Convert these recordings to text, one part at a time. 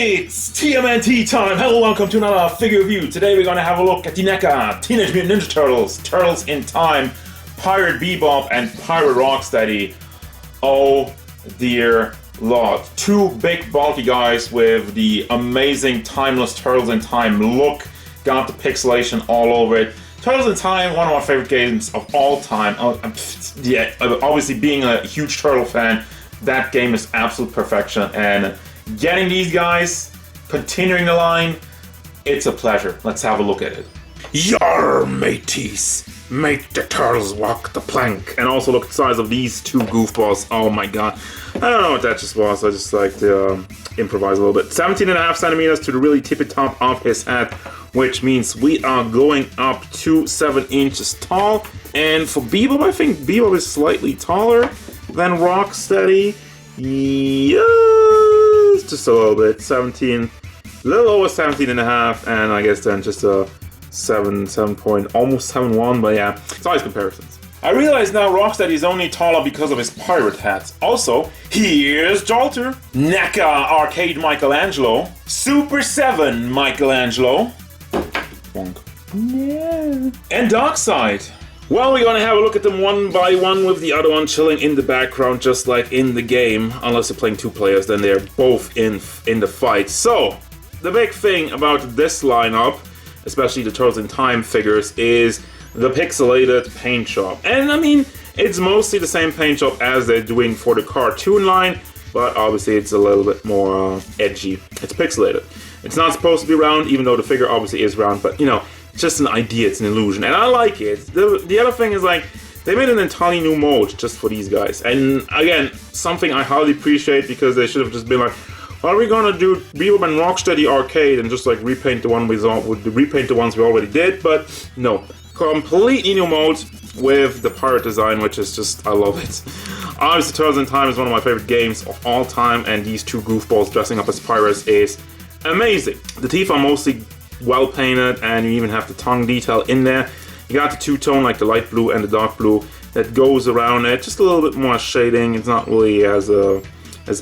It's TMNT time! Hello, welcome to another figure review. Today we're gonna have a look at the Neca, Teenage Mutant Ninja Turtles, Turtles in Time, Pirate Bebop, and Pirate Rocksteady. Oh dear Lord. Two big bulky guys with the amazing timeless Turtles in Time look. Got the pixelation all over it. Turtles in Time, one of my favorite games of all time. Yeah, obviously being a huge Turtle fan, that game is absolute perfection, and getting these guys, continuing the line, it's a pleasure. Let's have a look at it. Yar, mateys! Make the turtles walk the plank. And also look at the size of these two goofballs. Oh my god. I don't know what that just was. I just like to improvise a little bit. 17.5 centimeters to the really tippy top of his head, which means we are going up to 7 inches tall. And for Bebop, I think Bebop is slightly taller than Rocksteady. Yes, just a little bit. 17, a little over 17.5, and I guess then just a 7 point, almost 7.1, but yeah, size comparisons. I realize now Rocksteady is only taller because of his pirate hat. Also, here's Jolter, Neca Arcade Michelangelo, Super 7 Michelangelo, yeah, and Darkseid. Well, we're gonna have a look at them one by one with the other one chilling in the background just like in the game. Unless you're playing two players, then they're both in the fight. So, the big thing about this lineup, especially the Turtles in Time figures, is the pixelated paint job. And I mean, it's mostly the same paint job as they're doing for the cartoon line, but obviously it's a little bit more edgy. It's pixelated. It's not supposed to be round, even though the figure obviously is round, but you know, it's just an idea, it's an illusion, and I like it. The other thing is, like, they made an entirely new mode just for these guys, and again, something I highly appreciate, because they should have just been like, are we gonna do Bebop and Rocksteady Arcade and just like repaint the ones we already did? But no, completely new mode with the pirate design, which is just, I love it. Obviously, Turtles in Time is one of my favorite games of all time, and these two goofballs dressing up as pirates is amazing. The teeth are mostly well painted, and you even have the tongue detail in there. You got the two-tone, like the light blue and the dark blue, that goes around it. Just a little bit more shading. It's not really as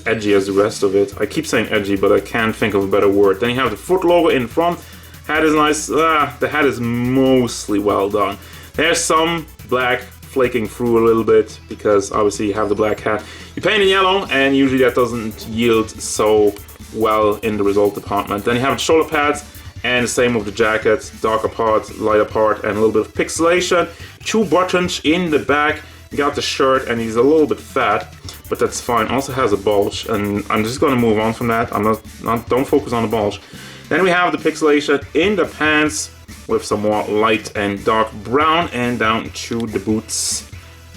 edgy as the rest of it. I keep saying edgy, but I can't think of a better word. Then you have the foot logo in front. Hat is nice. The hat is mostly well done. There's some black flaking through a little bit, because obviously you have the black hat. You paint in yellow, and usually that doesn't yield so well in the result department. Then you have the shoulder pads, and the same with the jacket, darker part, lighter part, and a little bit of pixelation. 2 buttons in the back. You got the shirt, and he's a little bit fat, but that's fine. Also has a bulge, and I'm just gonna move on from that. Don't focus on the bulge. Then we have the pixelation in the pants with some more light and dark brown, and down to the boots.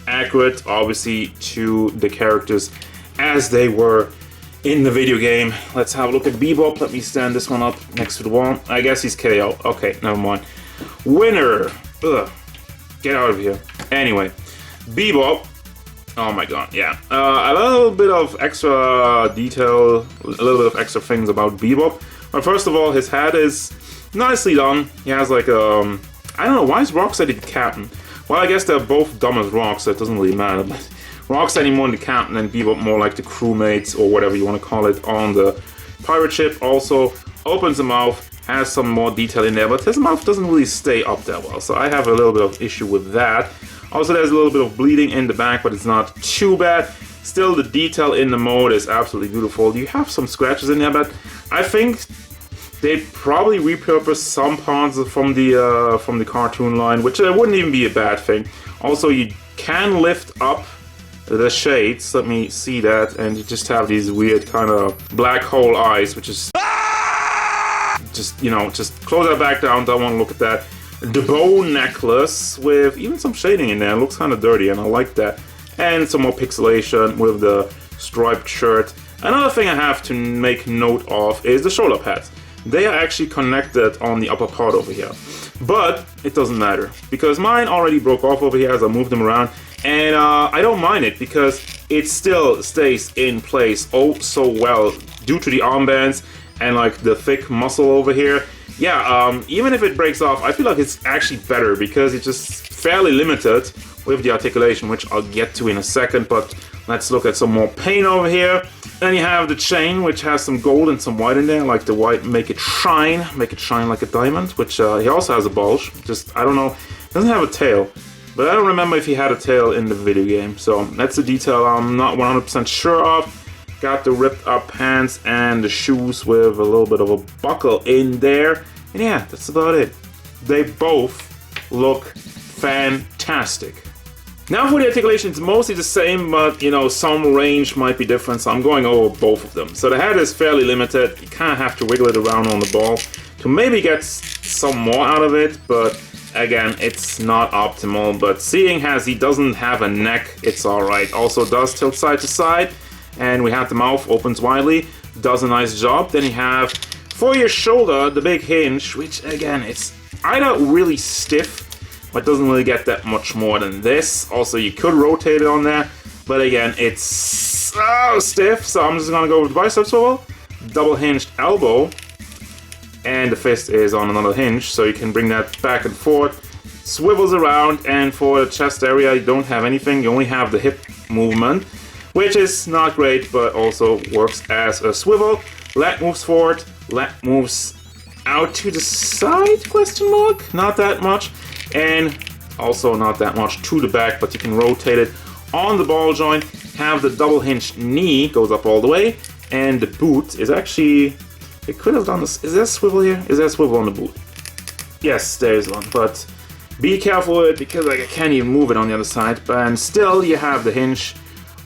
Accurate, obviously, to the characters as they were in the video game. Let's have a look at Bebop. Let me stand this one up next to the wall. I guess he's KO. Okay, never mind. Winner. Ugh. Get out of here. Anyway, Bebop. Oh my god, yeah. A little bit of extra detail, a little bit of extra things about Bebop. But first of all, his hat is nicely done. He has like I don't know, why is Rocksteady the captain? Well, I guess they're both dumb as rocks, so it doesn't really matter. But Rocksteady more the captain, and Bebop more like the crewmates, or whatever you want to call it, on the pirate ship. Also opens the mouth, has some more detail in there, but his mouth doesn't really stay up that well, so I have a little bit of issue with that. Also, there's a little bit of bleeding in the back, but it's not too bad. Still, the detail in the mode is absolutely beautiful. You have some scratches in there, but I think they probably repurposed some parts from the cartoon line, which wouldn't even be a bad thing. Also, you can lift up the shades, let me see that, and you just have these weird kind of black hole eyes, which is just, you know, just close that back down, don't want to look at that. The bow necklace with even some shading in there, it looks kind of dirty, and I like that. And some more pixelation with the striped shirt. Another thing I have to make note of is the shoulder pads. They are actually connected on the upper part over here, but it doesn't matter, because mine already broke off over here as I moved them around. And I don't mind it, because it still stays in place oh so well due to the armbands and like the thick muscle over here. Yeah, even if it breaks off, I feel like it's actually better, because it's just fairly limited with the articulation, which I'll get to in a second, but let's look at some more Payne over here. Then you have the chain, which has some gold and some white in there, like the white make it shine like a diamond, which he also has a bulge, just, I don't know, doesn't have a tail, but I don't remember if he had a tail in the video game, so that's a detail I'm not 100% sure of. Got the ripped up pants and the shoes with a little bit of a buckle in there, and yeah, that's about it. They both look fantastic. Now for the articulation, it's mostly the same, but you know, some range might be different, so I'm going over both of them. So the head is fairly limited, you kind of have to wiggle it around on the ball to maybe get some more out of it, but again, it's not optimal. But seeing as he doesn't have a neck, it's alright. Also does tilt side to side, and we have the mouth opens widely, does a nice job. Then you have, for your shoulder, the big hinge, which again, it's either really stiff, but doesn't really get that much more than this. Also, you could rotate it on there, but again, it's so stiff, so I'm just gonna go with the bicep swivel, double hinged elbow, and the fist is on another hinge, so you can bring that back and forth, swivels around, and for the chest area, you don't have anything, you only have the hip movement, which is not great, but also works as a swivel. Leg moves forward, leg moves out to the side, question mark? Not that much. And also not that much to the back, but you can rotate it on the ball joint. Have the double hinged knee, goes up all the way, and the boot is actually, it could have done this. Is there a swivel here? Is there a swivel on the boot? Yes, there is one, but be careful with it because like, I can't even move it on the other side. And still you have the hinge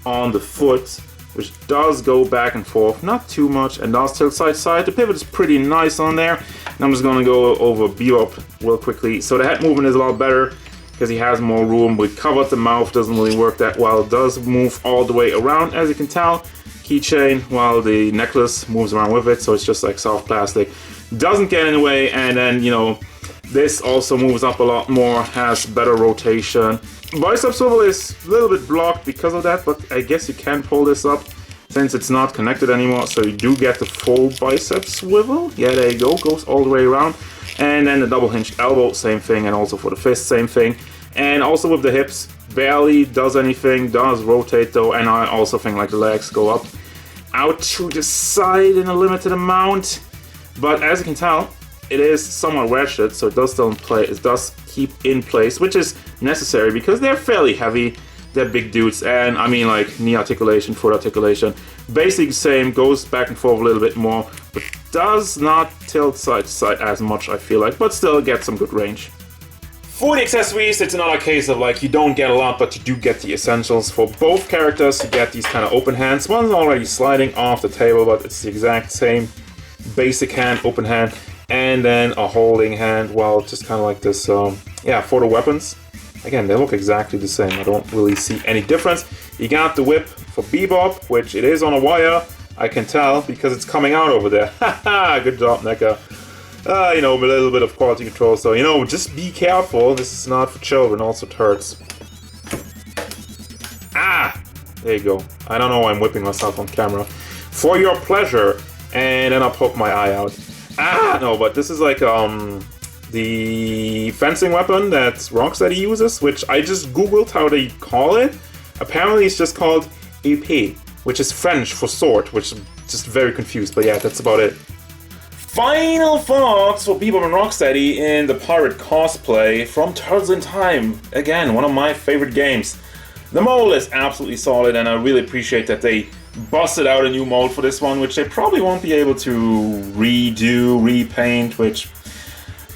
on the foot, which does go back and forth, not too much, and does tilt side to side. The pivot is pretty nice on there. And I'm just gonna go over Bebop real quickly. So the head movement is a lot better because he has more room. We covered the mouth, doesn't really work that well. It does move all the way around, as you can tell. Keychain, while the necklace moves around with it, so it's just like soft plastic. Doesn't get in the way, and then, you know, this also moves up a lot more, has better rotation. Bicep swivel is a little bit blocked because of that, but I guess you can pull this up since it's not connected anymore, so you do get the full bicep swivel. Yeah, there you go, goes all the way around. And then the double hinged elbow, same thing, and also for the fist, same thing. And also with the hips, barely does anything, does rotate though, and I also think like the legs go up out to the side in a limited amount. But as you can tell, it is somewhat wedged, so it does still in play. It does keep in place, which is necessary because they're fairly heavy. They're big dudes, and I mean like knee articulation, foot articulation, basically the same, goes back and forth a little bit more, but does not tilt side to side as much, I feel like, but still gets some good range. For the accessories, it's another case of like you don't get a lot, but you do get the essentials. For both characters, you get these kind of open hands. One's already sliding off the table, but it's the exact same basic hand, open hand, and then a holding hand, well, just kind of like this. Yeah, for the weapons, again, they look exactly the same. I don't really see any difference. You got the whip for Bebop, which it is on a wire, I can tell, because it's coming out over there. Haha, good job, Neca. You know, a little bit of quality control, so, you know, just be careful. This is not for children, also it hurts. Ah! There you go. I don't know why I'm whipping myself on camera. For your pleasure, and then I'll poke my eye out. Ah! No, but this is like, the fencing weapon that Rocksteady uses, which I just googled how they call it. Apparently it's just called épée, which is French for sword, which I'm just very confused, but yeah, that's about it. Final thoughts for Bebop and Rocksteady in the pirate cosplay from Turtles in Time. Again, one of my favorite games. The mold is absolutely solid, and I really appreciate that they busted out a new mold for this one, which they probably won't be able to redo, repaint, which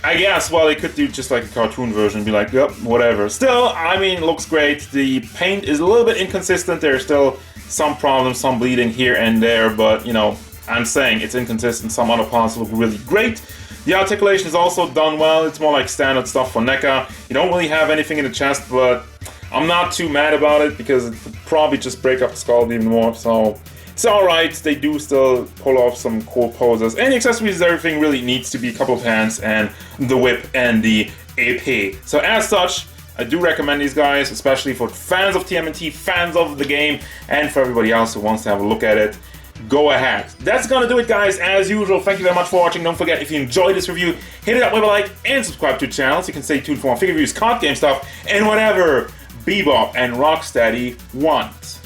I guess, well, they could do just like a cartoon version, be like, yep, whatever. Still, I mean, looks great. The paint is a little bit inconsistent. There's still some problems, some bleeding here and there, but, you know, I'm saying it's inconsistent. Some other parts look really great. The articulation is also done well. It's more like standard stuff for Neca. You don't really have anything in the chest, but I'm not too mad about it because it would probably just break up the skull even more, so it's alright. They do still pull off some cool poses. And the accessories, everything really needs to be a couple of hands and the whip and the AP. So as such, I do recommend these guys, especially for fans of TMNT, fans of the game, and for everybody else who wants to have a look at it. Go ahead. That's gonna do it, guys. As usual, thank you very much for watching. Don't forget, if you enjoyed this review, hit it up with a like and subscribe to the channel so you can stay tuned for more figure reviews, card game stuff, and whatever Bebop and Rocksteady want.